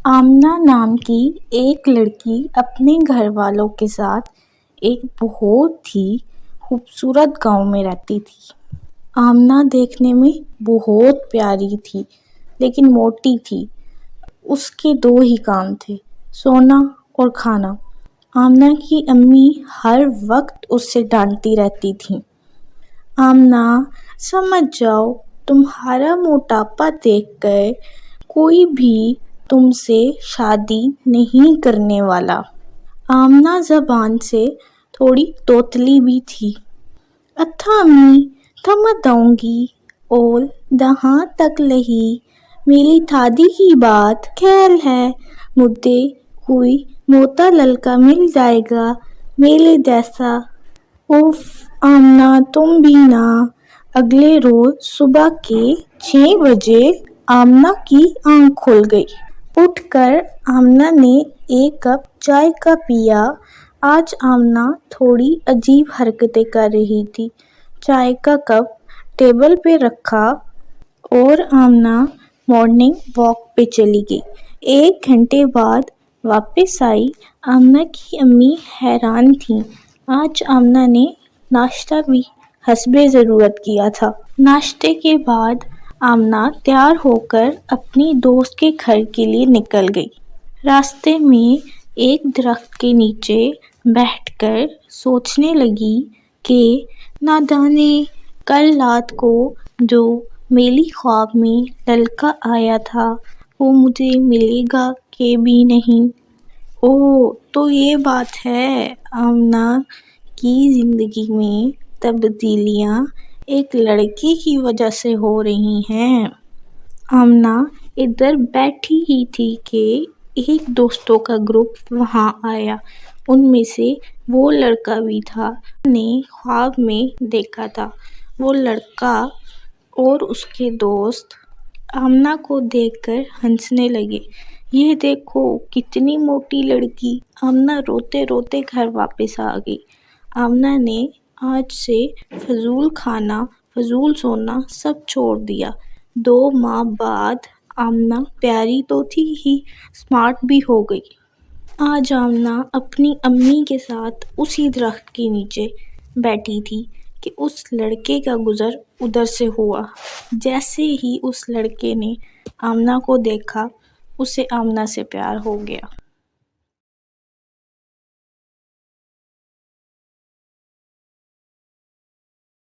آمنہ نام کی ایک لڑکی اپنے گھر والوں کے ساتھ ایک بہت ہی خوبصورت گاؤں میں رہتی تھی۔ آمنہ دیکھنے میں بہت پیاری تھی لیکن موٹی تھی۔ اس کے دو ہی کام تھے، سونا اور کھانا۔ آمنہ کی امی ہر وقت اس سے ڈانٹتی رہتی تھیں، آمنہ سمجھ جاؤ، تمہارا موٹاپا دیکھ کر کوئی بھی تم سے شادی نہیں کرنے والا۔ آمنہ زبان سے تھوڑی توتلی بھی تھی۔ اتھا امی تھمت آؤں گی اول دہاں تک لہی میری تھادی کی بات خیال ہے مجھے کوئی موٹا لڑکا مل جائے گا میرے جیسا۔ اف آمنہ تم بھی نا۔ اگلے روز صبح کے 6 بجے آمنہ کی آنکھ کھل گئی۔ اٹھ کر آمنہ نے ایک کپ چائے کا پیا۔ آج آمنہ تھوڑی عجیب حرکتیں کر رہی تھی۔ چائے کا کپ ٹیبل پہ رکھا اور آمنہ مارننگ واک پہ چلی گئی۔ 1 گھنٹے بعد واپس آئی۔ آمنہ کی امی حیران تھیں۔ آج آمنہ نے ناشتہ بھی حسب ضرورت کیا تھا۔ ناشتے کے بعد آمنہ تیار ہو کر اپنی دوست کے گھر کے لیے نکل گئی۔ راستے میں ایک درخت کے نیچے بیٹھ کر سوچنے لگی کہ نہ جانے کل رات کو جو میرے خواب میں لڑکا آیا تھا وہ مجھے ملے گا کہ بھی نہیں۔ اوہ تو یہ بات ہے، آمنہ کی زندگی میں تبدیلیاں ایک لڑکے کی وجہ سے ہو رہی ہیں۔ آمنہ ادھر بیٹھی ہی تھی کہ ایک دوستوں کا گروپ وہاں آیا۔ ان میں سے وہ لڑکا بھی تھا جو نے خواب میں دیکھا تھا۔ وہ لڑکا اور اس کے دوست آمنہ کو دیکھ کر ہنسنے لگے۔ یہ دیکھو کتنی موٹی لڑکی۔ آمنہ روتے روتے گھر واپس آ گئی۔ آمنہ نے آج سے فضول کھانا، فضول سونا سب چھوڑ دیا۔ 2 ماہ بعد آمنہ پیاری تو تھی ہی، سمارٹ بھی ہو گئی۔ آج آمنہ اپنی امی کے ساتھ اسی درخت کے نیچے بیٹھی تھی کہ اس لڑکے کا گزر ادھر سے ہوا۔ جیسے ہی اس لڑکے نے آمنہ کو دیکھا، اسے آمنہ سے پیار ہو گیا۔